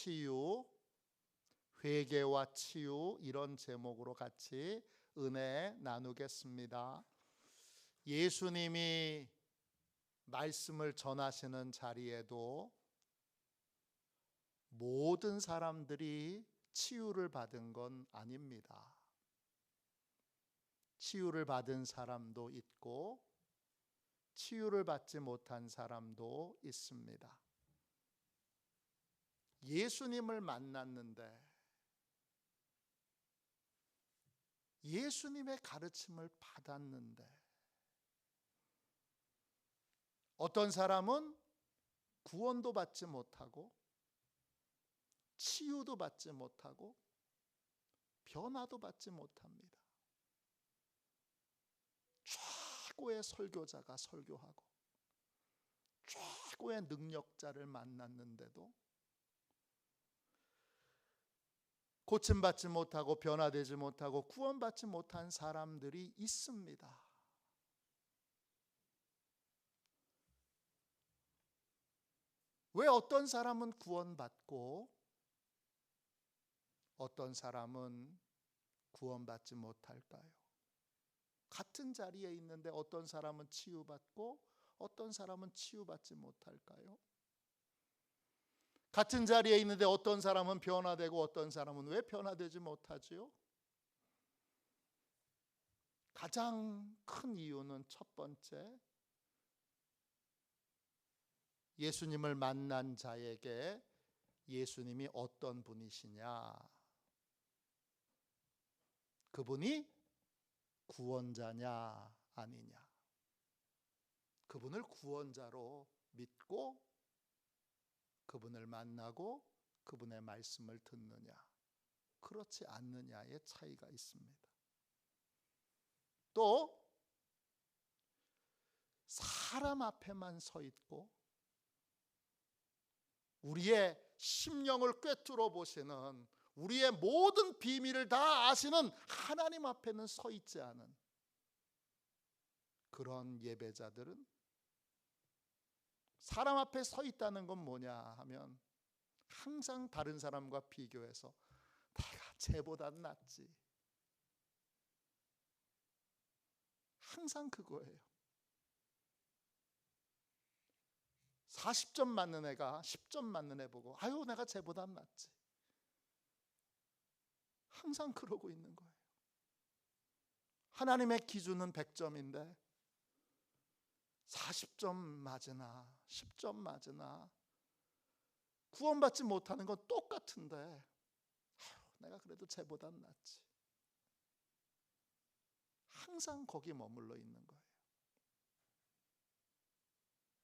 치유, 회개와 치유, 이런 제목으로 같이 은혜 나누겠습니다. 예수님이 말씀을 전하시는 자리에도 모든 사람들이 치유를 받은 건 아닙니다. 치유를 받은 사람도 있고 치유를 받지 못한 사람도 있습니다. 예수님을 만났는데 예수님의 가르침을 받았는데 어떤 사람은 구원도 받지 못하고 치유도 받지 못하고 변화도 받지 못합니다. 최고의 설교자가 설교하고 최고의 능력자를 만났는데도 고침받지 못하고 변화되지 못하고 구원받지 못한 사람들이 있습니다. 왜 어떤 사람은 구원받고 어떤 사람은 구원받지 못할까요? 같은 자리에 있는데 어떤 사람은 치유받고 어떤 사람은 치유받지 못할까요? 같은 자리에 있는데 어떤 사람은 변화되고 어떤 사람은 왜 변화되지 못하지요? 가장 큰 이유는 첫 번째, 예수님을 만난 자에게 예수님이 어떤 분이시냐, 그분이 구원자냐 아니냐, 그분을 구원자로 믿고 그분을 만나고 그분의 말씀을 듣느냐 그렇지 않느냐의 차이가 있습니다. 또 사람 앞에만 서 있고 우리의 심령을 꿰뚫어 보시는, 우리의 모든 비밀을 다 아시는 하나님 앞에는 서 있지 않은 그런 예배자들은, 사람 앞에 서 있다는 건 뭐냐 하면 항상 다른 사람과 비교해서 내가 쟤보단 낫지, 항상 그거예요. 40점 맞는 애가 10점 맞는 애 보고 아유 내가 쟤보단 낫지, 항상 그러고 있는 거예요. 하나님의 기준은 100점인데 40점 맞으나 10점 맞으나 구원받지 못하는 건 똑같은데 아유, 내가 그래도 쟤보단 낫지, 항상 거기 머물러 있는 거예요.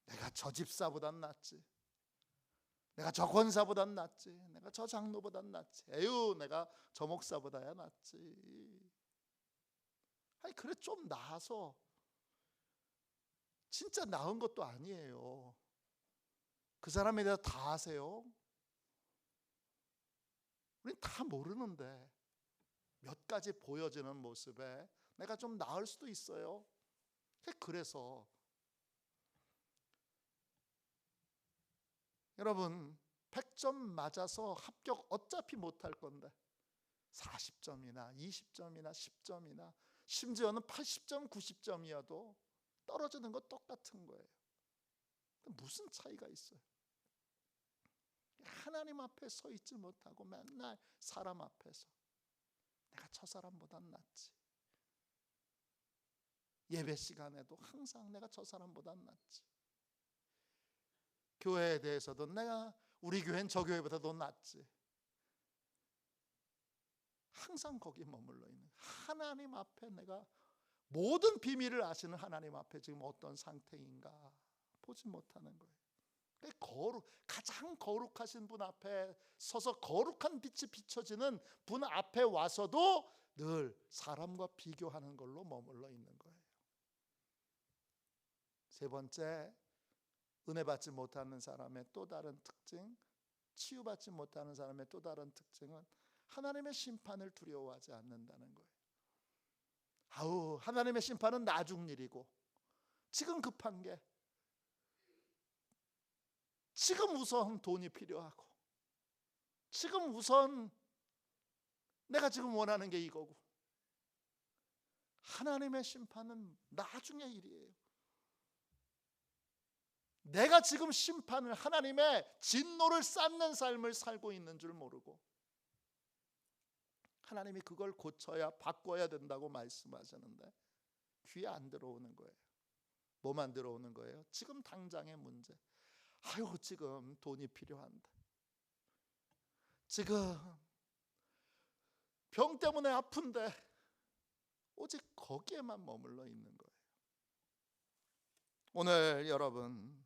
내가 저 집사보단 낫지, 내가 저 권사보단 낫지, 내가 저 장로보단 낫지, 에휴 내가 저 목사보다야 낫지. 아니 그래 좀 나아서 진짜 나은 것도 아니에요. 그 사람에 대해서 다 아세요? 우린 다 모르는데 몇 가지 보여지는 모습에 내가 좀 나을 수도 있어요. 그래서 여러분 100점 맞아서 합격 어차피 못할 건데 40점이나 20점이나 10점이나 심지어는 80점 90점이어도 떨어지는 거 똑같은 거예요. 무슨 차이가 있어요? 하나님 앞에 서 있지 못하고 맨날 사람 앞에서 내가 저 사람보단 낫지, 예배 시간에도 항상 내가 저 사람보단 낫지, 교회에 대해서도 내가 우리 교회는 저 교회보다 더 낫지, 항상 거기 머물러 있는, 하나님 앞에 내가 모든 비밀을 아시는 하나님 앞에 지금 어떤 상태인가 보지 못하는 거예요. 가장 거룩하신 분 앞에 서서 거룩한 빛이 비춰지는 분 앞에 와서도 늘 사람과 비교하는 걸로 머물러 있는 거예요. 세 번째, 은혜 받지 못하는 사람의 또 다른 특징, 치유받지 못하는 사람의 또 다른 특징은 하나님의 심판을 두려워하지 않는다는 거예요. 아우 하나님의 심판은 나중 일이고 지금 급한 게, 지금 우선 돈이 필요하고 지금 우선 내가 지금 원하는 게 이거고, 하나님의 심판은 나중의 일이에요. 내가 지금 심판을, 하나님의 진노를 쌓는 삶을 살고 있는 줄 모르고 하나님이 그걸 고쳐야, 바꿔야 된다고 말씀하시는데 귀에 안 들어오는 거예요. 뭐만 들어오는 거예요? 지금 당장의 문제. 아유, 지금 돈이 필요한데, 지금 병 때문에 아픈데, 오직 거기에만 머물러 있는 거예요. 오늘 여러분,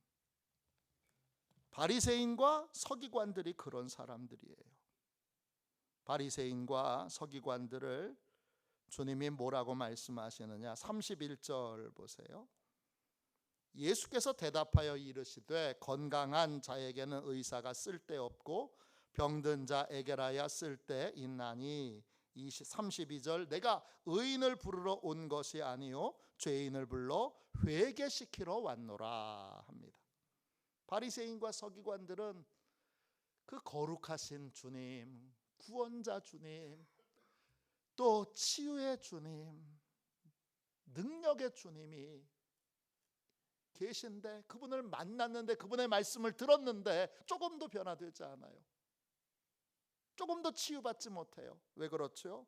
바리새인과 서기관들이 그런 사람들이에요. 바리새인과 서기관들을 주님이 뭐라고 말씀하시느냐? 31절 보세요. 예수께서 대답하여 이르시되 건강한 자에게는 의사가 쓸데없고 병든 자에게라야 쓸데있나니. 32절, 내가 의인을 부르러 온 것이 아니요 죄인을 불러 회개시키러 왔노라 합니다. 바리새인과 서기관들은 그 거룩하신 주님, 구원자 주님, 또 치유의 주님, 능력의 주님이 계신데, 그분을 만났는데, 그분의 말씀을 들었는데 조금도 변화되지 않아요. 조금도 치유받지 못해요. 왜 그렇죠?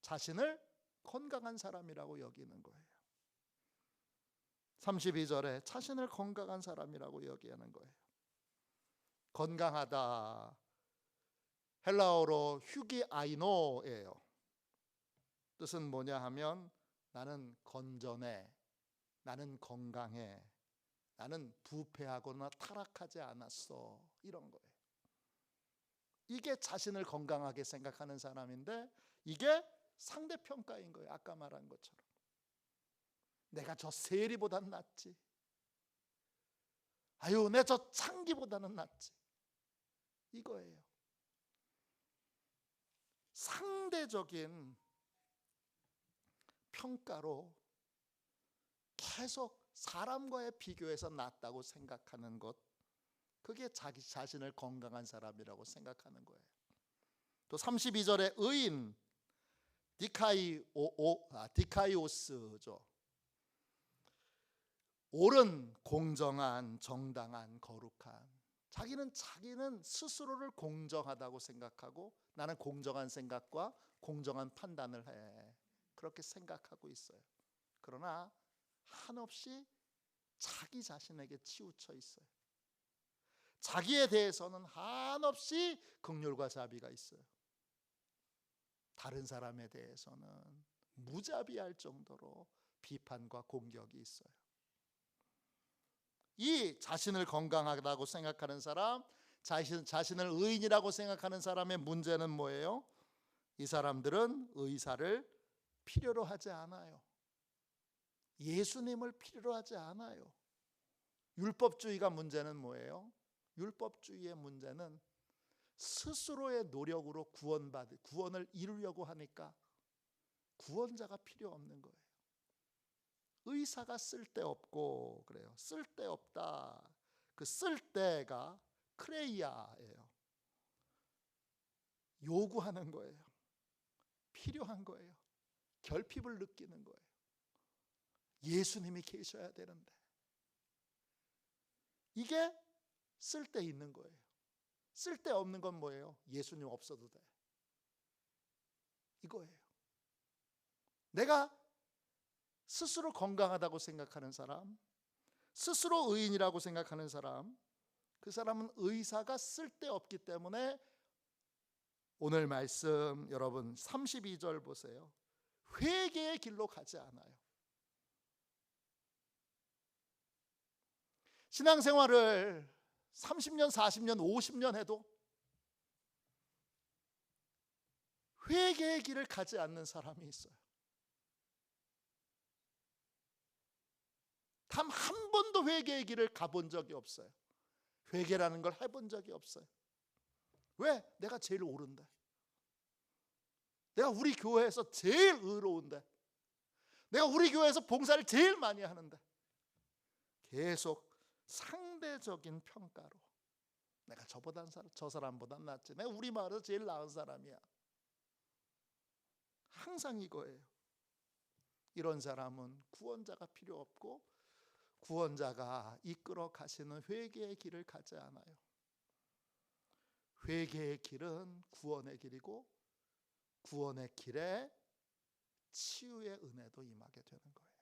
자신을 건강한 사람이라고 여기는 거예요. 32절에 자신을 건강한 사람이라고 여기는 거예요. 건강하다, 헬라어로 휴기아이노예요. 뜻은 뭐냐 하면 나는 건전해, 나는 건강해, 나는 부패하거나 타락하지 않았어, 이런 거예요. 이게 자신을 건강하게 생각하는 사람인데, 이게 상대평가인 거예요. 아까 말한 것처럼 내가 저 세리보단 낫지, 아유 내 저 창기보다는 낫지, 이거예요. 상대적인 평가로 계속 사람과의 비교해서 낫다고 생각하는 것, 그게 자기 자신을 건강한 사람이라고 생각하는 거예요. 또 32절에 의인, 디카이오스죠. 옳은, 공정한, 정당한, 거룩한. 자기는 스스로를 공정하다고 생각하고, 나는 공정한 생각과 공정한 판단을 해, 그렇게 생각하고 있어요. 그러나 한없이 자기 자신에게 치우쳐 있어요. 자기에 대해서는 한없이 긍휼과 자비가 있어요. 다른 사람에 대해서는 무자비할 정도로 비판과 공격이 있어요. 이 자신을 건강하다고 생각하는 사람, 자신을 의인이라고 생각하는 사람의 문제는 뭐예요? 이 사람들은 의사를 필요로 하지 않아요. 예수님을 필요로 하지 않아요. 율법주의가 문제는 뭐예요? 율법주의의 문제는 스스로의 노력으로 구원을 이루려고 하니까 구원자가 필요 없는 거예요. 의사가 쓸데없고 그래요. 쓸데없다. 그 쓸데가 크레이아예요. 요구하는 거예요. 필요한 거예요. 결핍을 느끼는 거예요. 예수님이 계셔야 되는데. 이게 쓸데 있는 거예요. 쓸데 없는 건 뭐예요? 예수님 없어도 돼, 이거예요. 내가 스스로 건강하다고 생각하는 사람, 스스로 의인이라고 생각하는 사람, 그 사람은 의사가 쓸데없기 때문에 오늘 말씀 여러분 32절 보세요. 회개의 길로 가지 않아요. 신앙생활을 30년, 40년, 50년 해도 회개의 길을 가지 않는 사람이 있어요. 단 한 번도 회개의 길을 가본 적이 없어요. 회개라는 걸 해본 적이 없어요. 왜? 내가 제일 옳은데, 내가 우리 교회에서 제일 의로운데, 내가 우리 교회에서 봉사를 제일 많이 하는데, 계속 상대적인 평가로 내가 저 사람보단 낫지. 내가 우리 마을에서 제일 나은 사람이야. 항상 이거예요. 이런 사람은 구원자가 필요 없고 구원자가 이끌어 가시는 회개의 길을 가지 않아요. 회개의 길은 구원의 길이고 구원의 길에 치유의 은혜도 임하게 되는 거예요.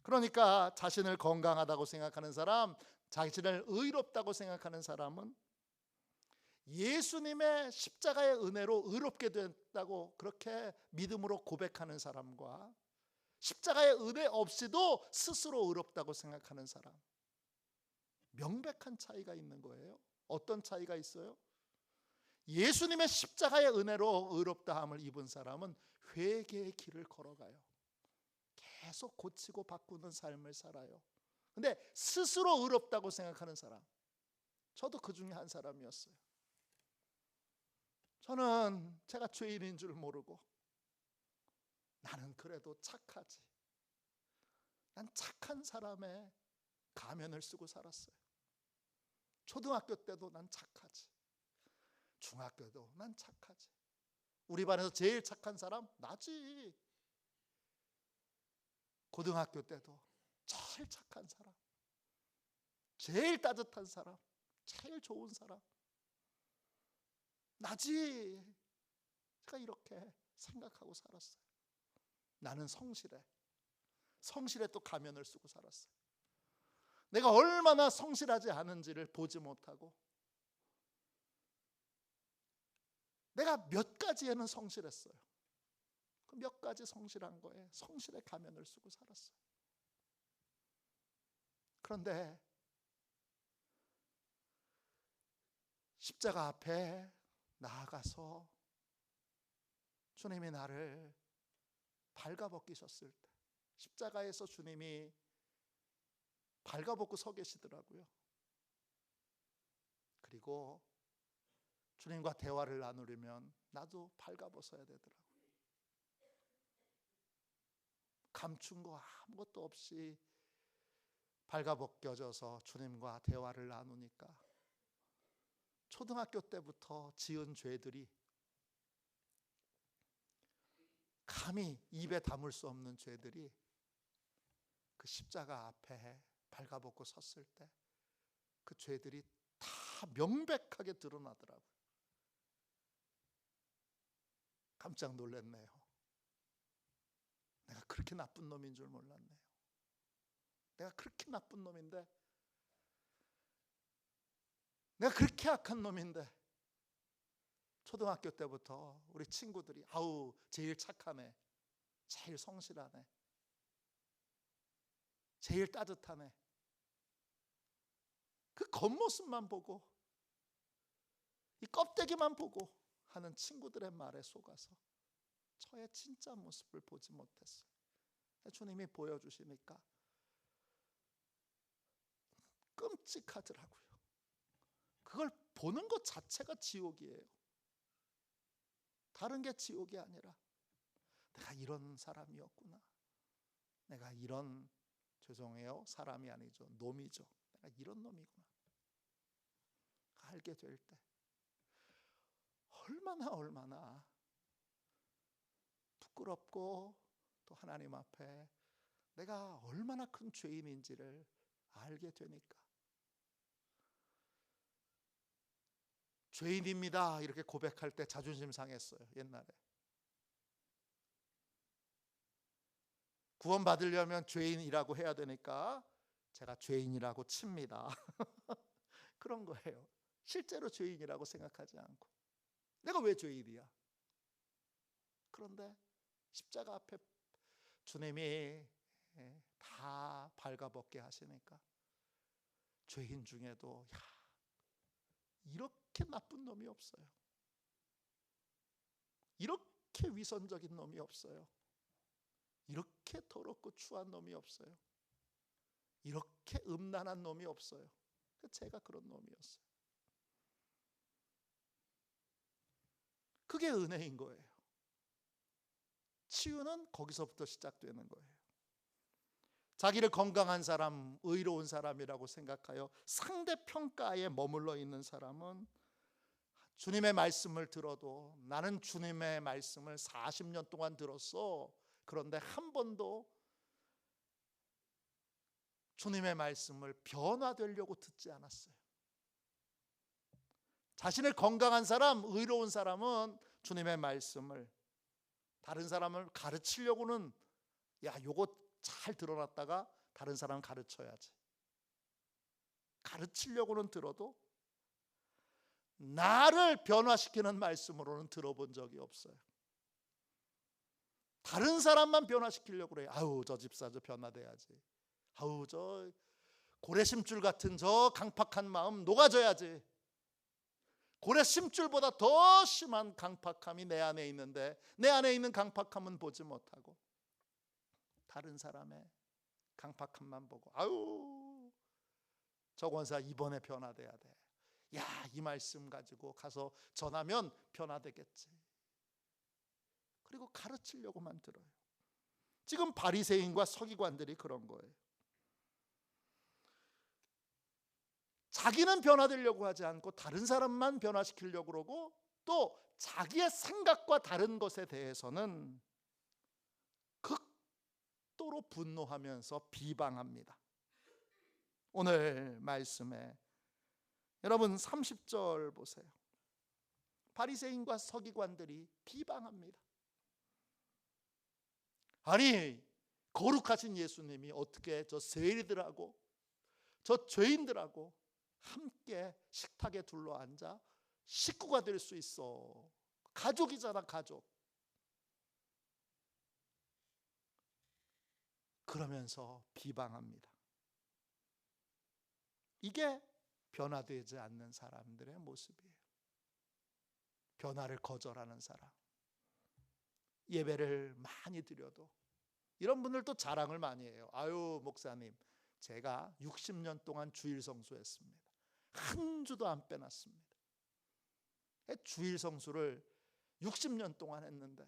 그러니까 자신을 건강하다고 생각하는 사람, 자신을 의롭다고 생각하는 사람은 예수님의 십자가의 은혜로 의롭게 됐다고 그렇게 믿음으로 고백하는 사람과 십자가의 은혜 없이도 스스로 의롭다고 생각하는 사람, 명백한 차이가 있는 거예요. 어떤 차이가 있어요? 예수님의 십자가의 은혜로 의롭다함을 입은 사람은 회개의 길을 걸어가요. 계속 고치고 바꾸는 삶을 살아요. 근데 스스로 의롭다고 생각하는 사람, 저도 그 중에 한 사람이었어요. 저는 제가 죄인인 줄 모르고 나는 그래도 착하지, 난 착한 사람의 가면을 쓰고 살았어요. 초등학교 때도 난 착하지, 중학교도 난 착하지, 우리 반에서 제일 착한 사람 나지. 고등학교 때도 제일 착한 사람, 제일 따뜻한 사람, 제일 좋은 사람 나지. 제가 이렇게 생각하고 살았어요. 나는 성실해 또 가면을 쓰고 살았어요. 내가 얼마나 성실하지 않은지를 보지 못하고 내가 몇 가지에는 성실했어요. 그 몇 가지 성실한 거에 성실의 가면을 쓰고 살았어요. 그런데 십자가 앞에 나아가서 주님이 나를 발가벗기셨을 때, 십자가에서 주님이 발가벗고 서 계시더라고요. 그리고 주님과 대화를 나누려면 나도 발가벗어야 되더라고요. 감춘 거 아무것도 없이 발가벗겨져서 주님과 대화를 나누니까 초등학교 때부터 지은 죄들이, 감히 입에 담을 수 없는 죄들이 그 십자가 앞에 발가벗고 섰을 때 그 죄들이 다 명백하게 드러나더라고요. 깜짝 놀랐네요. 내가 그렇게 나쁜 놈인 줄 몰랐네요. 내가 그렇게 나쁜 놈인데, 내가 그렇게 악한 놈인데, 초등학교 때부터 우리 친구들이 아우 제일 착하네, 제일 성실하네, 제일 따뜻하네, 그 겉모습만 보고, 이 껍데기만 보고 하는 친구들의 말에 속아서 저의 진짜 모습을 보지 못했어요. 주님이 보여주시니까 끔찍하더라고요. 그걸 보는 것 자체가 지옥이에요. 다른 게 지옥이 아니라 내가 이런 사람이었구나, 내가 이런, 죄송해요, 사람이 아니죠, 놈이죠, 내가 이런 놈이구나 알게 될 때 얼마나 부끄럽고, 또 하나님 앞에 내가 얼마나 큰 죄인인지를 알게 되니까, 죄인입니다 이렇게 고백할 때 자존심 상했어요. 옛날에 구원받으려면 죄인이라고 해야 되니까 제가 죄인이라고 칩니다. 그런 거예요. 실제로 죄인이라고 생각하지 않고 내가 왜 죄인이야. 그런데 십자가 앞에 주님이 다 발가벗게 하시니까 죄인 중에도 이렇게 나쁜 놈이 없어요. 이렇게 위선적인 놈이 없어요. 이렇게 더럽고 추한 놈이 없어요. 이렇게 음란한 놈이 없어요. 제가 그런 놈이었어요. 그게 은혜인 거예요. 치유는 거기서부터 시작되는 거예요. 자기를 건강한 사람, 의로운 사람이라고 생각하여 상대평가에 머물러 있는 사람은 주님의 말씀을 들어도 나는 주님의 말씀을 40년 동안 들었어. 그런데 한 번도 주님의 말씀을 변화되려고 듣지 않았어요. 자신을 건강한 사람, 의로운 사람은 주님의 말씀을 다른 사람을 가르치려고는 야, 요거 잘 드러났다가 다른 사람 가르쳐야지. 가르치려고는 들어도 나를 변화시키는 말씀으로는 들어본 적이 없어요. 다른 사람만 변화시키려고 그래요. 아우, 저 집사 저 변화돼야지. 아우, 저 고래심줄 같은 저 강팍한 마음 녹아져야지. 고래심줄보다 더 심한 강팍함이 내 안에 있는데 내 안에 있는 강팍함은 보지 못하고 다른 사람의 강팍함만 보고 아유, 저 권사 이번에 변화돼야 돼. 야, 이 말씀 가지고 가서 전하면 변화되겠지. 그리고 가르치려고만 들어요. 지금 바리새인과 서기관들이 그런 거예요. 자기는 변화되려고 하지 않고 다른 사람만 변화시키려고 그러고 또 자기의 생각과 다른 것에 대해서는 극도로 분노하면서 비방합니다. 오늘 말씀에 여러분 30절 보세요. 바리새인과 서기관들이 비방합니다. 아니, 거룩하신 예수님이 어떻게 저 세리들하고 저 죄인들하고 함께 식탁에 둘러앉아 식구가 될 수 있어. 가족이잖아, 가족. 그러면서 비방합니다. 이게 변화되지 않는 사람들의 모습이에요. 변화를 거절하는 사람. 예배를 많이 드려도 이런 분들도 자랑을 많이 해요. 아유, 목사님, 제가 60년 동안 주일 성수했습니다. 한 주도 안 빼놨습니다. 주일 성수를 60년 동안 했는데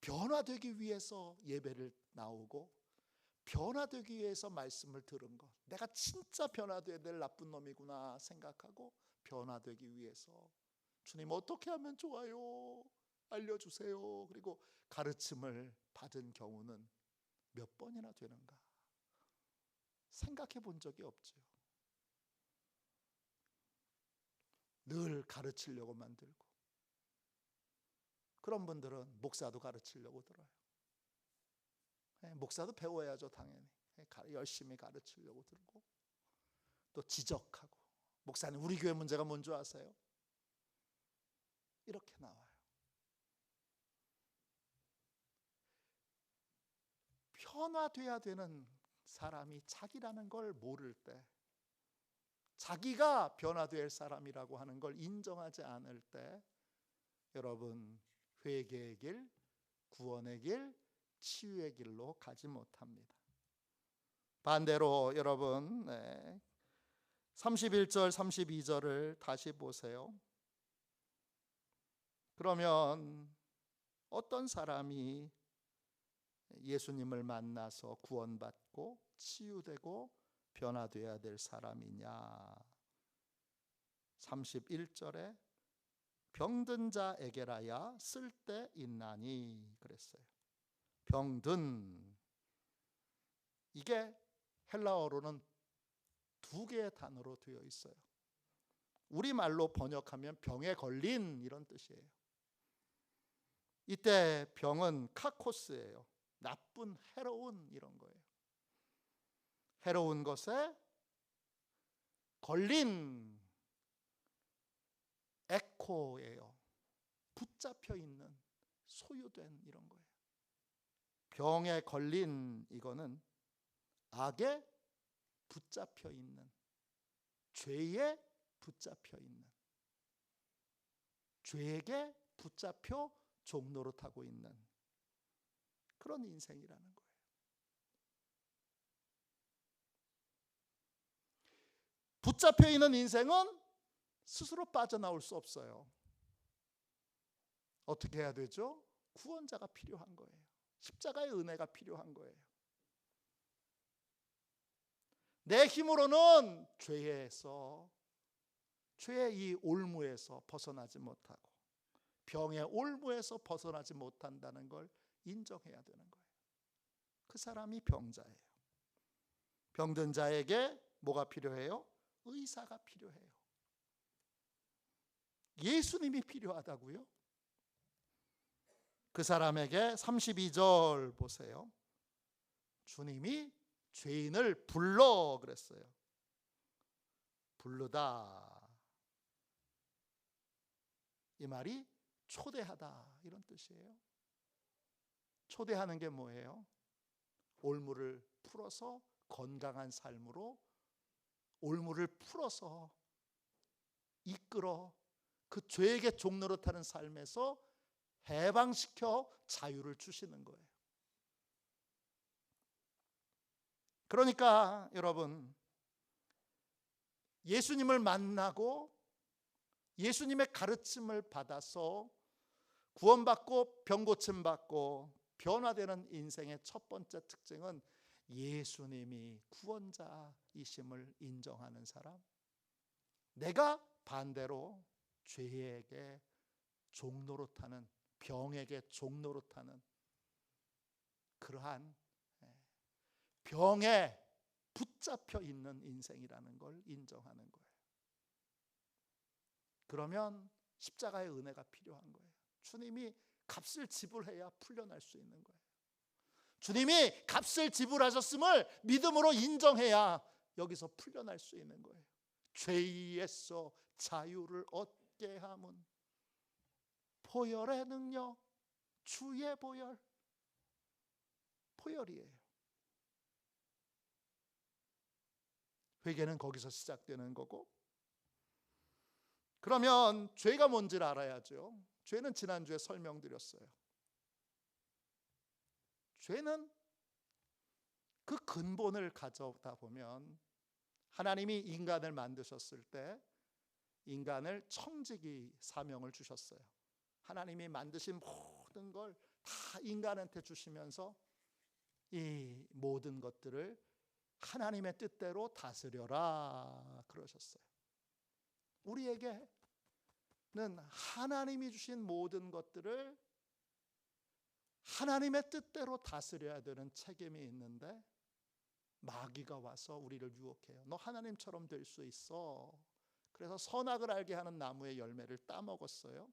변화되기 위해서 예배를 나오고 변화되기 위해서 말씀을 들은 것, 내가 진짜 변화돼야 될 나쁜 놈이구나 생각하고 변화되기 위해서 주님 어떻게 하면 좋아요? 알려주세요. 그리고 가르침을 받은 경우는 몇 번이나 되는가? 생각해 본 적이 없죠. 늘 가르치려고 만들고 그런 분들은 목사도 가르치려고 들어요. 목사도 배워야죠, 당연히. 열심히 가르치려고 들고 또 지적하고 목사님 우리 교회 문제가 뭔지 아세요? 이렇게 나와요. 변화돼야 되는 사람이 자기라는 걸 모를 때, 자기가 변화될 사람이라고 하는 걸 인정하지 않을 때 여러분 회개의 길, 구원의 길, 치유의 길로 가지 못합니다. 반대로 여러분 31절 32절을 다시 보세요. 그러면 어떤 사람이 예수님을 만나서 구원받고 치유되고 변화되어야 될 사람이냐? 31절에 병든 자에게라야 쓸데 있나니 그랬어요. 병든, 이게 헬라어로는 두 개의 단어로 되어 있어요. 우리말로 번역하면 병에 걸린 이런 뜻이에요. 이때 병은 카코스예요. 나쁜, 해로운 이런 거예요. 해로운 것에 걸린 에코예요. 붙잡혀 있는, 소유된 이런 거예요. 병에 걸린 이거는 악에 붙잡혀 있는, 죄에 붙잡혀 있는, 죄에게 붙잡혀 종노릇하고 있는 그런 인생이라는 거예요. 붙잡혀 있는 인생은 스스로 빠져나올 수 없어요. 어떻게 해야 되죠? 구원자가 필요한 거예요. 십자가의 은혜가 필요한 거예요. 내 힘으로는 죄의 이 올무에서 벗어나지 못하고 병의 올무에서 벗어나지 못한다는 걸 인정해야 되는 거예요. 그 사람이 병자예요. 병든 자에게 뭐가 필요해요? 의사가 필요해요. 예수님이 필요하다고요? 그 사람에게 32절 보세요. 주님이 죄인을 불러 그랬어요. 부르다. 이 말이 초대하다 이런 뜻이에요. 초대하는 게 뭐예요? 올무를 풀어서 건강한 삶으로 올무를 풀어서 이끌어 그 죄에게 종노릇하는 삶에서 해방시켜 자유를 주시는 거예요. 그러니까 여러분, 예수님을 만나고 예수님의 가르침을 받아서 구원받고 병고침 받고 변화되는 인생의 첫 번째 특징은 예수님이 구원자이심을 인정하는 사람. 내가 반대로 죄에게 종노릇하는, 병에게 종노릇하는 그러한 병에 붙잡혀 있는 인생이라는 걸 인정하는 거예요. 그러면 십자가의 은혜가 필요한 거예요. 주님이 값을 지불해야 풀려날 수 있는 거예요. 주님이 값을 지불하셨음을 믿음으로 인정해야 여기서 풀려날 수 있는 거예요. 죄에서 자유를 얻게 함은 보혈의 능력, 주의 보혈, 보혈이에요. 회개는 거기서 시작되는 거고, 그러면 죄가 뭔지를 알아야죠. 죄는 지난주에 설명드렸어요. 죄는 그 근본을 가져다 보면 하나님이 인간을 만드셨을 때 인간을 청지기 사명을 주셨어요. 하나님이 만드신 모든 걸 다 인간한테 주시면서 이 모든 것들을 하나님의 뜻대로 다스려라 그러셨어요. 우리에게는 하나님이 주신 모든 것들을 하나님의 뜻대로 다스려야 되는 책임이 있는데 마귀가 와서 우리를 유혹해요. 너 하나님처럼 될 수 있어. 그래서 선악을 알게 하는 나무의 열매를 따먹었어요.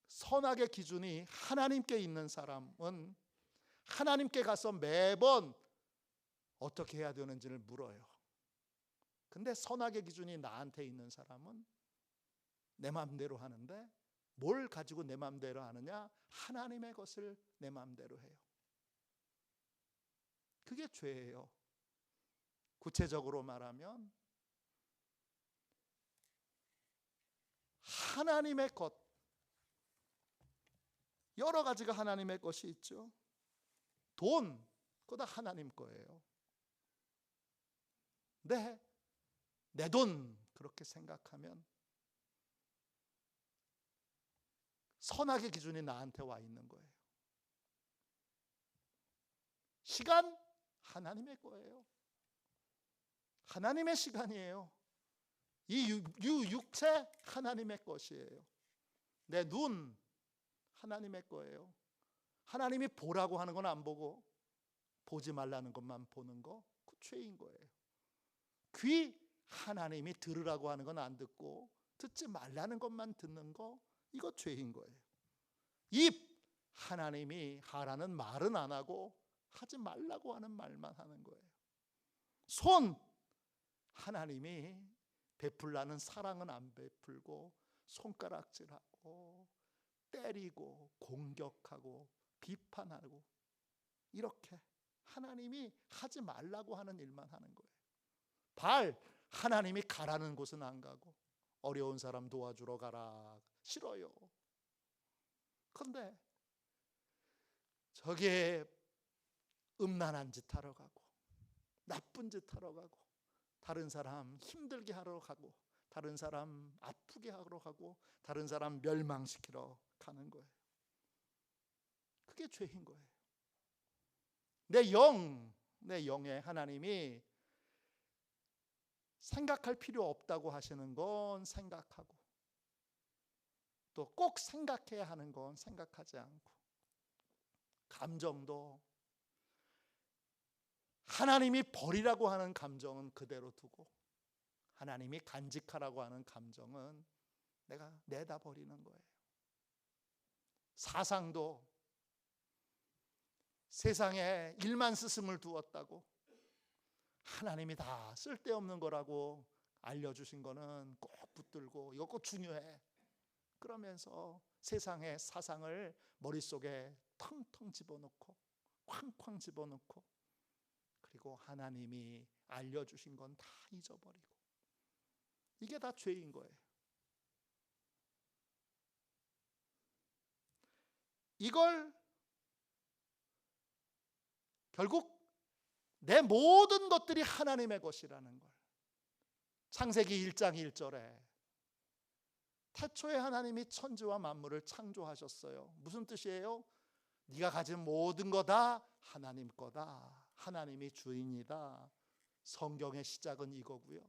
선악의 기준이 하나님께 있는 사람은 하나님께 가서 매번 어떻게 해야 되는지를 물어요. 근데 선악의 기준이 나한테 있는 사람은 내 마음대로 하는데 뭘 가지고 내 마음대로 하느냐? 하나님의 것을 내 마음대로 해요. 그게 죄예요. 구체적으로 말하면 하나님의 것, 여러 가지가 하나님의 것이 있죠. 돈, 그거 다 하나님 거예요. 내 돈 그렇게 생각하면 선악의 기준이 나한테 와 있는 거예요. 시간, 하나님의 거예요. 하나님의 시간이에요. 이 육체, 하나님의 것이에요. 내 눈, 하나님의 거예요. 하나님이 보라고 하는 건 안 보고 보지 말라는 것만 보는 거, 그 죄인 거예요. 귀, 하나님이 들으라고 하는 건 안 듣고 듣지 말라는 것만 듣는 거, 이거 죄인 거예요. 입, 하나님이 하라는 말은 안 하고 하지 말라고 하는 말만 하는 거예요. 손, 하나님이 베풀라는 사랑은 안 베풀고 손가락질하고 때리고 공격하고 비판하고 이렇게 하나님이 하지 말라고 하는 일만 하는 거예요. 발, 하나님이 가라는 곳은 안 가고 어려운 사람 도와주러 가라, 싫어요. 그런데 저게 음란한 짓 하러 가고 나쁜 짓 하러 가고 다른 사람 힘들게 하러 가고 다른 사람 아프게 하러 가고 다른 사람 멸망시키러 가는 거예요. 그게 죄인 거예요. 내 영에 하나님이 생각할 필요 없다고 하시는 건 생각하고, 또 꼭 생각해야 하는 건 생각하지 않고, 감정도 하나님이 버리라고 하는 감정은 그대로 두고, 하나님이 간직하라고 하는 감정은 내가 내다 버리는 거예요. 사상도 세상에 일만 스승을 두었다고 하나님이 다 쓸데없는 거라고 알려주신 거는 꼭 붙들고, 이거 꼭 중요해 그러면서 세상의 사상을 머릿속에 텅텅 집어넣고, 쾅쾅 집어넣고, 그리고 하나님이 알려주신 건 다 잊어버리고, 이게 다 죄인 거예요. 이걸 결국 내 모든 것들이 하나님의 것이라는 걸, 창세기 1장 1절에 태초에 하나님이 천지와 만물을 창조하셨어요. 무슨 뜻이에요? 네가 가진 모든 거 다 하나님 거다. 하나님이 주인이다. 성경의 시작은 이거고요.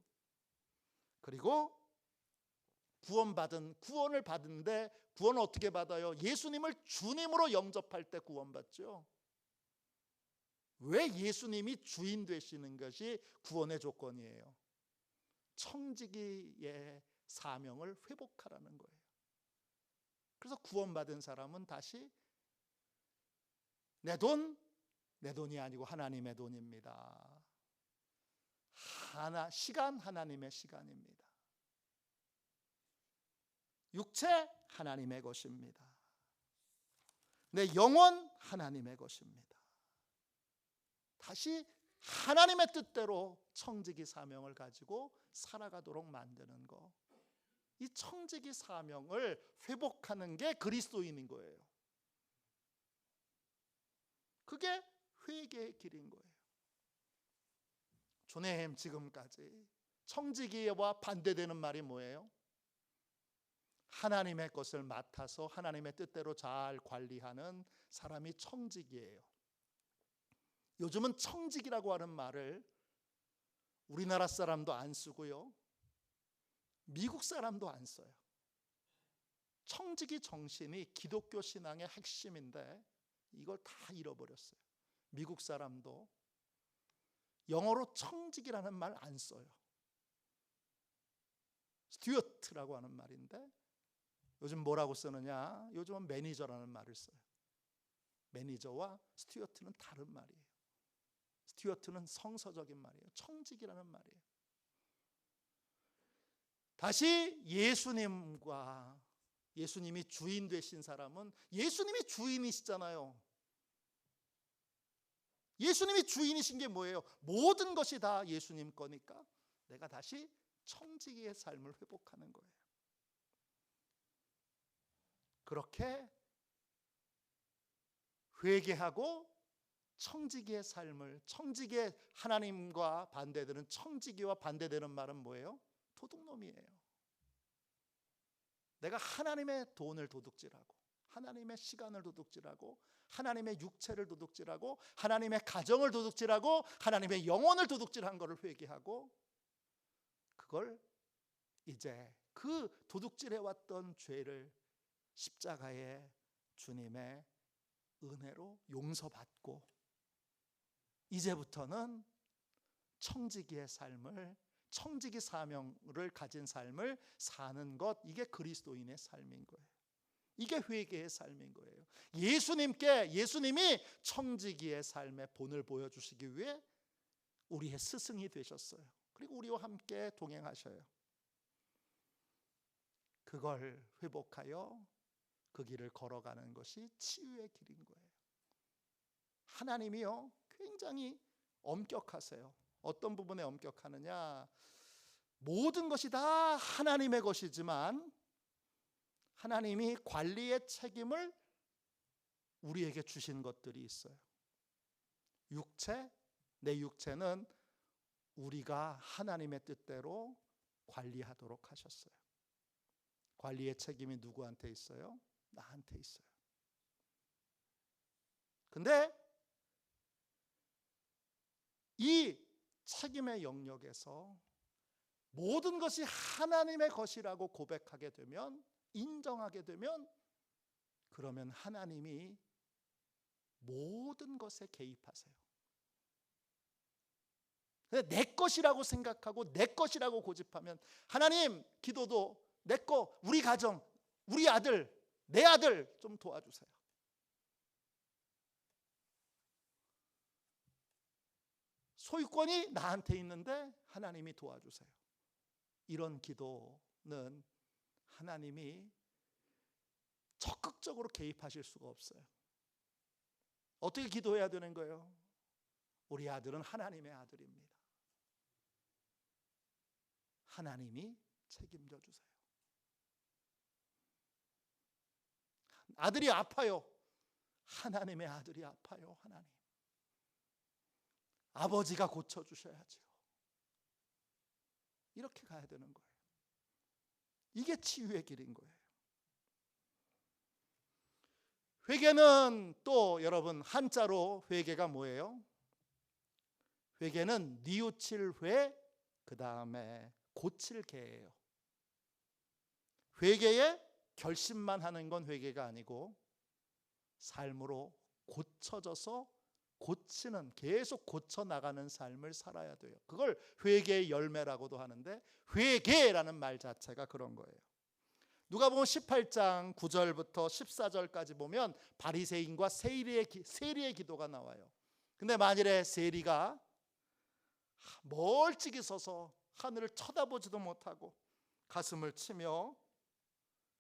그리고 구원을 받은데, 구원을 어떻게 받아요? 예수님을 주님으로 영접할 때 구원받죠. 왜? 예수님이 주인 되시는 것이 구원의 조건이에요. 청지기의 사명을 회복하라는 거예요. 그래서 구원받은 사람은 다시 내 돈이 아니고 하나님의 돈입니다. 시간 하나님의 시간입니다. 육체 하나님의 것입니다. 내 영혼 하나님의 것입니다. 다시 하나님의 뜻대로 청지기 사명을 가지고 살아가도록 만드는 거, 이 청지기 사명을 회복하는 게 그리스도인인 거예요. 그게 회개의 길인 거예요. 주님, 지금까지 청지기와 반대되는 말이 뭐예요? 하나님의 것을 맡아서 하나님의 뜻대로 잘 관리하는 사람이 청지기예요. 요즘은 청지기라고 하는 말을 우리나라 사람도 안 쓰고요, 미국 사람도 안 써요. 청지기 정신이 기독교 신앙의 핵심인데 이걸 다 잃어버렸어요. 미국 사람도 영어로 청지기라는 말 안 써요. 스튜어트라고 하는 말인데 요즘 뭐라고 쓰느냐? 요즘은 매니저라는 말을 써요. 매니저와 스튜어트는 다른 말이에요. 스튜어트는 성서적인 말이에요. 청지기라는 말이에요. 다시 예수님이 주인 되신 사람은, 예수님이 주인이시잖아요. 예수님이 주인이신 게 뭐예요? 모든 것이 다 예수님 거니까 내가 다시 청지기의 삶을 회복하는 거예요. 그렇게 회개하고 청지기의 삶을, 청지기의 하나님과 반대되는, 청지기와 반대되는 말은 뭐예요? 도둑놈이에요. 내가 하나님의 돈을 도둑질하고, 하나님의 시간을 도둑질하고, 하나님의 육체를 도둑질하고, 하나님의 가정을 도둑질하고, 하나님의 영혼을 도둑질한 것을 회개하고, 그걸 이제 그 도둑질해왔던 죄를 십자가에 주님의 은혜로 용서받고, 이제부터는 청지기의 삶을, 청지기 사명을 가진 삶을 사는 것, 이게 그리스도인의 삶인 거예요. 이게 회개의 삶인 거예요. 예수님이 청지기의 삶의 본을 보여주시기 위해 우리의 스승이 되셨어요. 그리고 우리와 함께 동행하셔요. 그걸 회복하여 그 길을 걸어가는 것이 치유의 길인 거예요. 하나님이요, 굉장히 엄격하세요. 어떤 부분에 엄격하느냐? 모든 것이 다 하나님의 것이지만 하나님이 관리의 책임을 우리에게 주신 것들이 있어요. 내 육체는 우리가 하나님의 뜻대로 관리하도록 하셨어요. 관리의 책임이 누구한테 있어요? 나한테 있어요. 근데 이 책임의 영역에서 모든 것이 하나님의 것이라고 고백하게 되면, 인정하게 되면, 그러면 하나님이 모든 것에 개입하세요. 내 것이라고 생각하고 내 것이라고 고집하면 하나님, 기도도 내 거, 우리 가정, 우리 아들, 내 아들 좀 도와주세요. 소유권이 나한테 있는데 하나님이 도와주세요. 이런 기도는 하나님이 적극적으로 개입하실 수가 없어요. 어떻게 기도해야 되는 거예요? 우리 아들은 하나님의 아들입니다. 하나님이 책임져 주세요. 아들이 아파요. 하나님의 아들이 아파요. 하나님. 아버지가 고쳐주셔야죠. 이렇게 가야 되는 거예요. 이게 치유의 길인 거예요. 회개는 또 여러분, 한자로 회개가 뭐예요? 회개는 뉘우칠 회, 그 다음에 고칠 개예요. 회개에 결심만 하는 건 회개가 아니고 삶으로 고쳐져서 고치는, 계속 고쳐나가는 삶을 살아야 돼요. 그걸 회개의 열매라고도 하는데, 회개라는 말 자체가 그런 거예요. 누가복음 18장 9절부터 14절까지 보면 바리새인과 세리의 기도가 나와요. 근데 만일에 세리가 멀찍이 서서 하늘을 쳐다보지도 못하고 가슴을 치며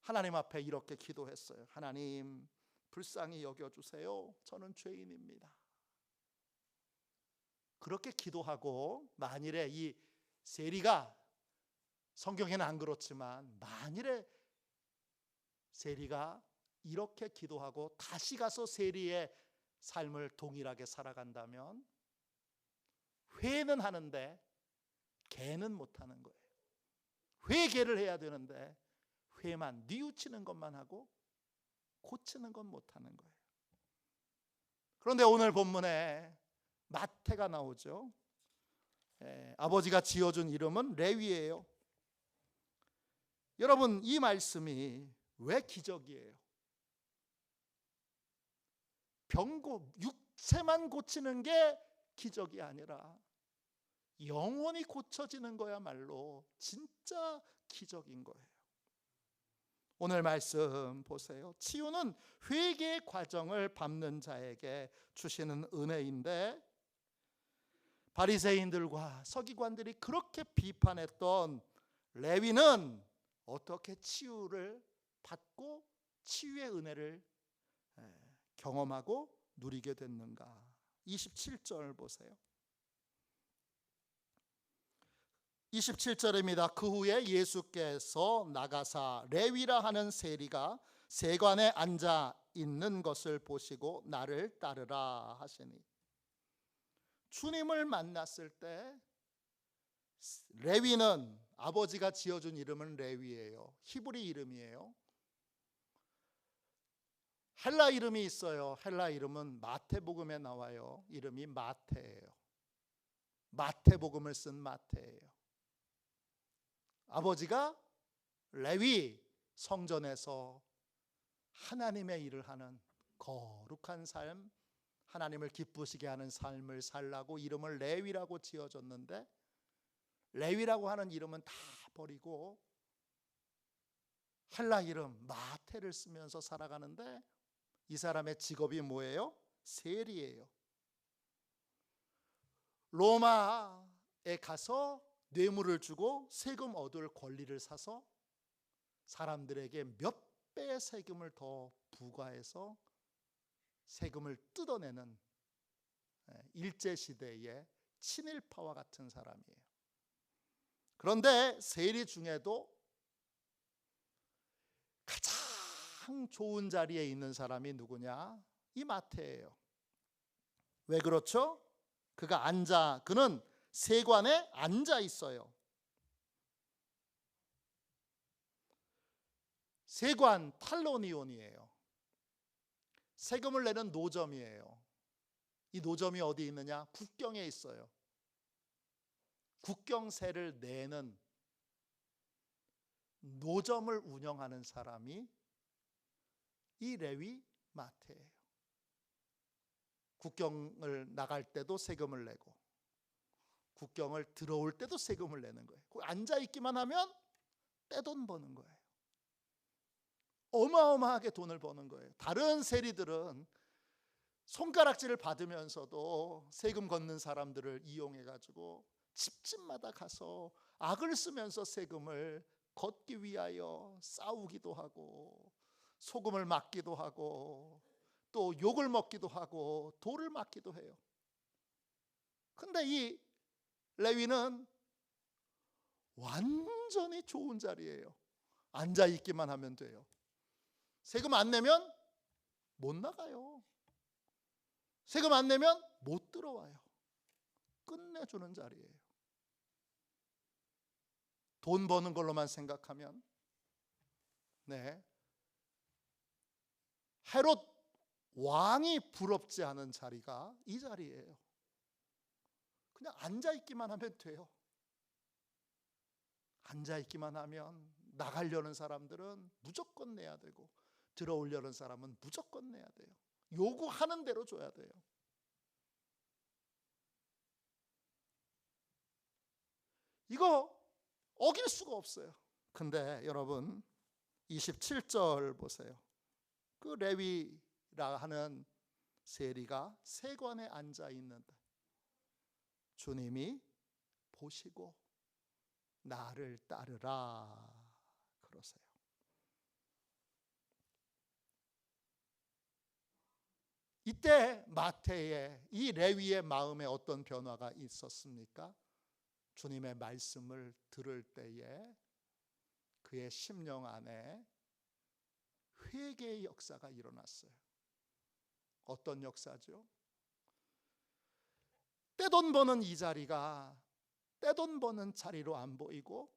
하나님 앞에 이렇게 기도했어요. 하나님, 불쌍히 여겨주세요. 저는 죄인입니다. 그렇게 기도하고, 만일에 이 세리가, 성경에는 안 그렇지만 만일에 세리가 이렇게 기도하고 다시 가서 세리의 삶을 동일하게 살아간다면, 회는 하는데 개는 못하는 거예요. 회개를 해야 되는데 회만, 뉘우치는 것만 하고 고치는 건 못하는 거예요. 그런데 오늘 본문에 마태가 나오죠. 아버지가 지어준 이름은 레위예요. 여러분, 이 말씀이 왜 기적이에요? 육체만 고치는 게 기적이 아니라 영혼이 고쳐지는 거야말로 진짜 기적인 거예요. 오늘 말씀 보세요. 치유는 회개의 과정을 밟는 자에게 주시는 은혜인데, 바리새인들과 서기관들이 그렇게 비판했던 레위는 어떻게 치유를 받고 치유의 은혜를 경험하고 누리게 됐는가? 27절 보세요. 27절입니다. 그 후에 예수께서 나가사 레위라 하는 세리가 세관에 앉아 있는 것을 보시고 나를 따르라 하시니, 주님을 만났을 때 레위는, 아버지가 지어준 이름은 레위예요. 히브리 이름이에요. 헬라 이름이 있어요. 헬라 이름은 마태복음에 나와요. 이름이 마태예요. 마태복음을 쓴 마태예요. 아버지가 레위 성전에서 하나님의 일을 하는 거룩한 삶, 하나님을 기쁘시게 하는 삶을 살라고 이름을 레위라고 지어줬는데, 레위라고 하는 이름은 다 버리고 헬라 이름 마태를 쓰면서 살아가는데, 이 사람의 직업이 뭐예요? 세리예요. 로마에 가서 뇌물을 주고 세금 얻을 권리를 사서 사람들에게 몇 배의 세금을 더 부과해서 세금을 뜯어내는 일제시대의 친일파와 같은 사람이에요. 그런데 세리 중에도 가장 좋은 자리에 있는 사람이 누구냐? 이 마태예요. 왜 그렇죠? 그는 세관에 앉아 있어요. 세관 탈로니온이에요. 세금을 내는 노점이에요. 이 노점이 어디 있느냐? 국경에 있어요. 국경세를 내는 노점을 운영하는 사람이 이 레위 마태예요. 국경을 나갈 때도 세금을 내고 국경을 들어올 때도 세금을 내는 거예요. 앉아있기만 하면 떼돈 버는 거예요. 어마어마하게 돈을 버는 거예요. 다른 세리들은 손가락질을 받으면서도 세금 걷는 사람들을 이용해가지고 집집마다 가서 악을 쓰면서 세금을 걷기 위하여 싸우기도 하고 소금을 맞기도 하고 또 욕을 먹기도 하고 돌을 맞기도 해요. 근데 이 레위는 완전히 좋은 자리예요. 앉아있기만 하면 돼요. 세금 안 내면 못 나가요. 세금 안 내면 못 들어와요. 끝내주는 자리예요. 돈 버는 걸로만 생각하면 헤롯 왕이 부럽지 않은 자리가 이 자리예요. 그냥 앉아있기만 하면 돼요. 앉아있기만 하면 나가려는 사람들은 무조건 내야 되고 들어오려는 사람은 무조건 내야 돼요. 요구하는 대로 줘야 돼요. 이거 어길 수가 없어요. 근데 여러분 27절 보세요. 그 레위라 하는 세리가 세관에 앉아 있는데 주님이 보시고 나를 따르라 그러세요. 이때 마태의 이 레위의 마음에 어떤 변화가 있었습니까? 주님의 말씀을 들을 때에 그의 심령 안에 회개의 역사가 일어났어요. 어떤 역사죠? 떼돈 버는 이 자리가 떼돈 버는 자리로 안 보이고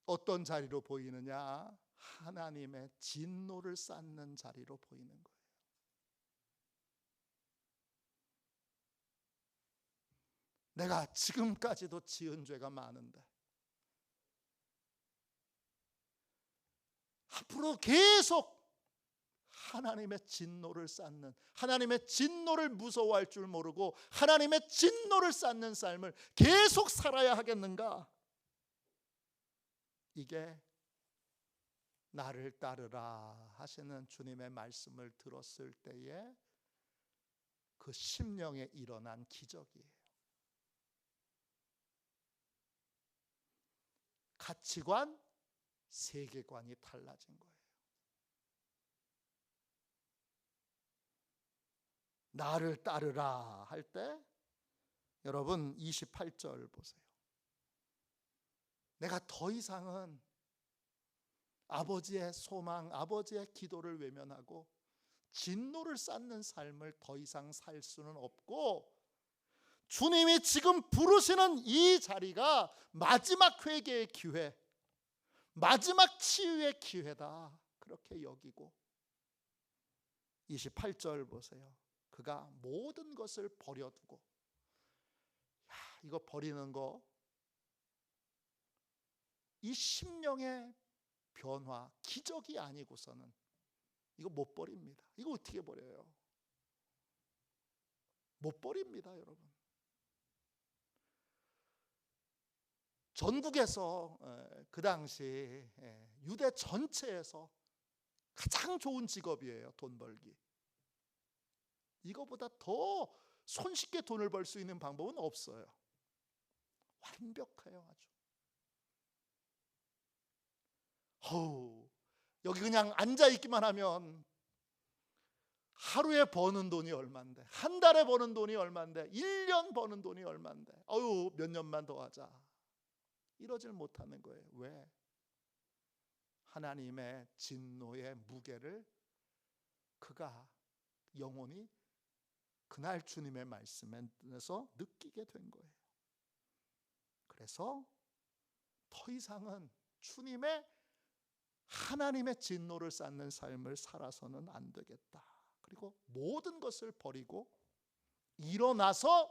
어떤 자리로 보이느냐? 하나님의 진노를 쌓는 자리로 보이는 거예요. 내가 지금까지도 지은 죄가 많은데 앞으로 계속 하나님의 진노를 쌓는, 하나님의 진노를 무서워할 줄 모르고 하나님의 진노를 쌓는 삶을 계속 살아야 하겠는가? 이게 나를 따르라 하시는 주님의 말씀을 들었을 때에 그 심령에 일어난 기적이에요. 가치관, 세계관이 달라진 거예요. 나를 따르라 할 때 여러분 28절 보세요. 내가 더 이상은 아버지의 소망, 아버지의 기도를 외면하고 진노를 쌓는 삶을 더 이상 살 수는 없고 주님이 지금 부르시는 이 자리가 마지막 회개의 기회, 마지막 치유의 기회다 그렇게 여기고 28절 보세요. 그가 모든 것을 버려두고 이거 버리는 거 이 심령의 변화, 기적이 아니고서는 이거 못 버립니다. 이거 어떻게 버려요? 못 버립니다, 여러분. 전국에서 그 당시 유대 전체에서 가장 좋은 직업이에요. 돈 벌기. 이거보다 더 손쉽게 돈을 벌 수 있는 방법은 없어요. 완벽해요, 아주. 여기 그냥 앉아있기만 하면 하루에 버는 돈이 얼만데, 한 달에 버는 돈이 얼만데, 1년 버는 돈이 얼만데, 몇 년만 더 하자. 이러질 못하는 거예요. 왜? 하나님의 진노의 무게를 그가 영원히 그날 주님의 말씀에서 느끼게 된 거예요. 그래서 더 이상은 하나님의 진노를 쌓는 삶을 살아서는 안 되겠다. 그리고 모든 것을 버리고 일어나서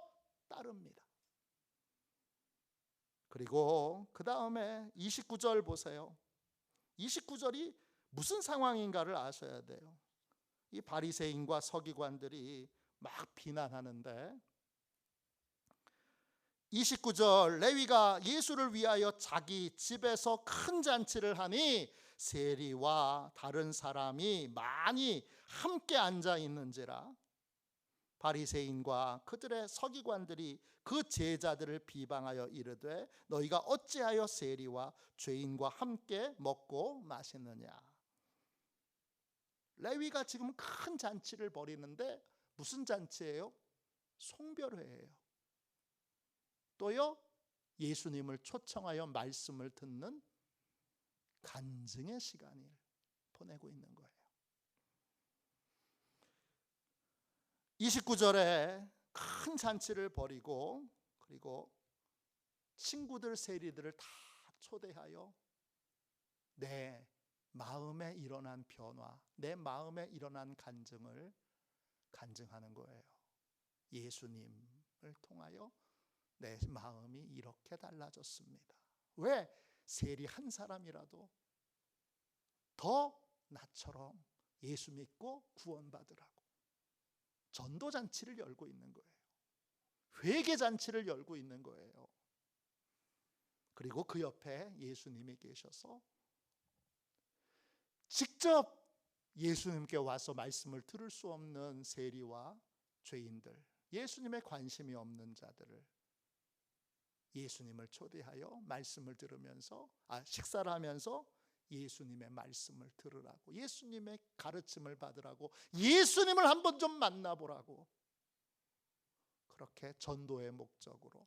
따릅니다. 그리고 그 다음에 29절 보세요. 29절이 무슨 상황인가를 아셔야 돼요. 이 바리새인과 서기관들이 막 비난하는데 29절 레위가 예수를 위하여 자기 집에서 큰 잔치를 하니 세리와 다른 사람이 많이 함께 앉아 있는지라 바리새인과 그들의 서기관들이 그 제자들을 비방하여 이르되 너희가 어찌하여 세리와 죄인과 함께 먹고 마시느냐. 레위가 지금 큰 잔치를 벌이는데 무슨 잔치예요? 송별회예요. 또요 예수님을 초청하여 말씀을 듣는 간증의 시간을 보내고 있는 거예요. 29절에 큰 잔치를 벌이고 그리고 친구들 세리들을 다 초대하여 내 마음에 일어난 변화, 내 마음에 일어난 간증을 간증하는 거예요. 예수님을 통하여 내 마음이 이렇게 달라졌습니다. 왜? 세리 한 사람이라도 더 나처럼 예수 믿고 구원받으라고 전도잔치를 열고 있는 거예요. 회개잔치를 열고 있는 거예요. 그리고 그 옆에 예수님이 계셔서 직접 예수님께 와서 말씀을 들을 수 없는 세리와 죄인들, 예수님의 관심이 없는 자들을 예수님을 초대하여 말씀을 들으면서 식사를 하면서 예수님의 말씀을 들으라고, 예수님의 가르침을 받으라고, 예수님을 한번 좀 만나보라고, 그렇게 전도의 목적으로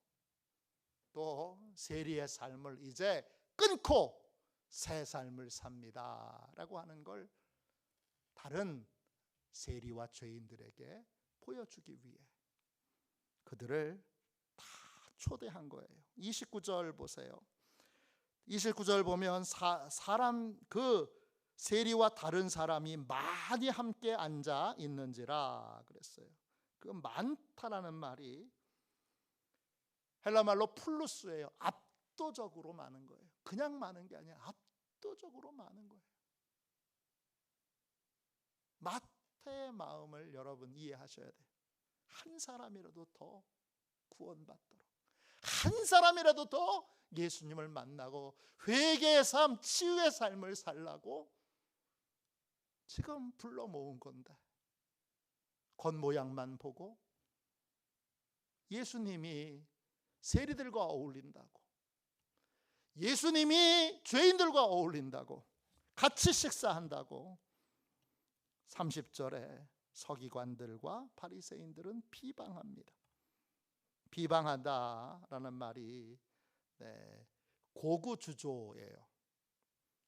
또 세리의 삶을 이제 끊고 새 삶을 삽니다 라고 하는 걸 다른 세리와 죄인들에게 보여주기 위해 그들을 다 초대한 거예요. 29절 보세요. 29절 보면 사람 그 세리와 다른 사람이 많이 함께 앉아 있는지라 그랬어요. 그 많다라는 말이 헬라 말로 플루스예요. 압도적으로 많은 거예요. 그냥 많은 게 아니라 압도적으로 많은 거예요. 마태의 마음을 여러분 이해하셔야 돼요. 한 사람이라도 더 구원받도록, 한 사람이라도 더 예수님을 만나고 회개의 삶, 치유의 삶을 살라고 지금 불러 모은 건데, 겉모양만 보고 예수님이 세리들과 어울린다고, 예수님이 죄인들과 어울린다고, 같이 식사한다고 30절에 서기관들과 바리새인들은 비방합니다. 비방하다라는 말이 고구주조예요.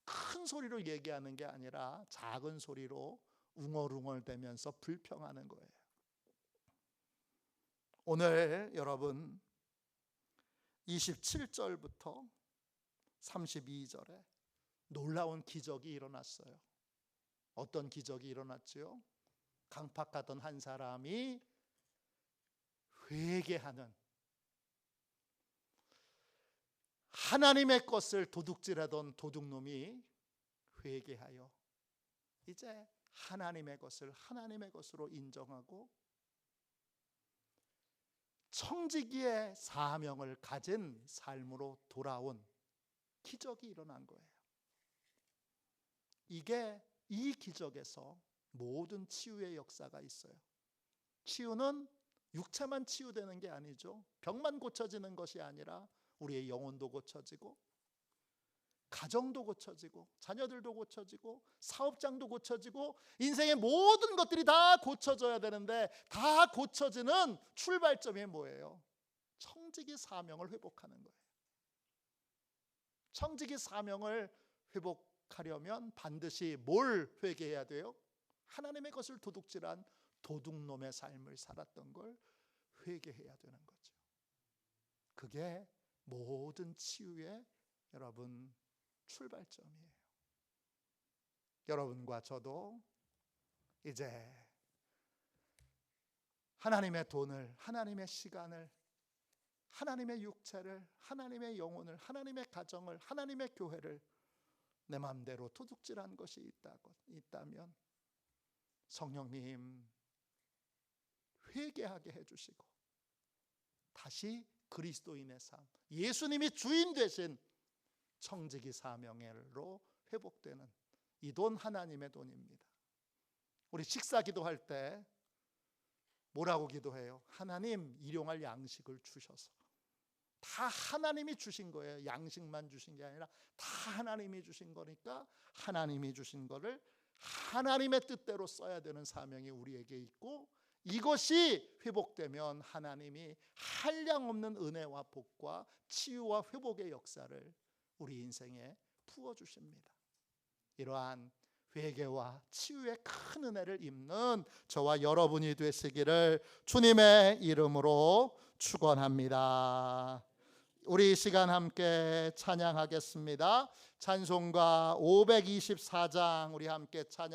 큰 소리로 얘기하는 게 아니라 작은 소리로 웅얼웅얼대면서 불평하는 거예요. 오늘 여러분 27절부터 32절에 놀라운 기적이 일어났어요. 어떤 기적이 일어났죠? 강팍하던 한 사람이 회개하는, 하나님의 것을 도둑질하던 도둑놈이 회개하여 이제 하나님의 것을 하나님의 것으로 인정하고 청지기의 사명을 가진 삶으로 돌아온 기적이 일어난 거예요. 이 기적에서 모든 치유의 역사가 있어요. 치유는 육체만 치유되는 게 아니죠. 병만 고쳐지는 것이 아니라 우리의 영혼도 고쳐지고, 가정도 고쳐지고, 자녀들도 고쳐지고, 사업장도 고쳐지고, 인생의 모든 것들이 다 고쳐져야 되는데, 다 고쳐지는 출발점이 뭐예요? 청지기 사명을 회복하는 거예요. 청지기 사명을 회복하려면 반드시 뭘 회개해야 돼요? 하나님의 것을 도둑질한 도둑놈의 삶을 살았던 걸 회개해야 되는 거죠. 그게 모든 치유의 여러분 출발점이에요. 여러분과 저도 이제 하나님의 돈을, 하나님의 시간을, 하나님의 육체를, 하나님의 영혼을, 하나님의 가정을, 하나님의 교회를 내 마음대로 도둑질한 것이 있다면 성령님 회개하게 해주시고 다시 그리스도인의 삶, 예수님이 주인 되신 청지기 사명으로 회복되는 이 돈 하나님의 돈입니다. 우리 식사 기도할 때 뭐라고 기도해요? 하나님 일용할 양식을 주셔서. 다 하나님이 주신 거예요. 양식만 주신 게 아니라 다 하나님이 주신 거니까 하나님이 주신 거를 하나님의 뜻대로 써야 되는 사명이 우리에게 있고, 이것이 회복되면 하나님이 한량없는 은혜와 복과 치유와 회복의 역사를 우리 인생에 부어주십니다. 이러한 회개와 치유의 큰 은혜를 입는 저와 여러분이 되시기를 주님의 이름으로 축원합니다. 우리 이 시간 함께 찬양하겠습니다. 찬송가 524장 우리 함께 찬양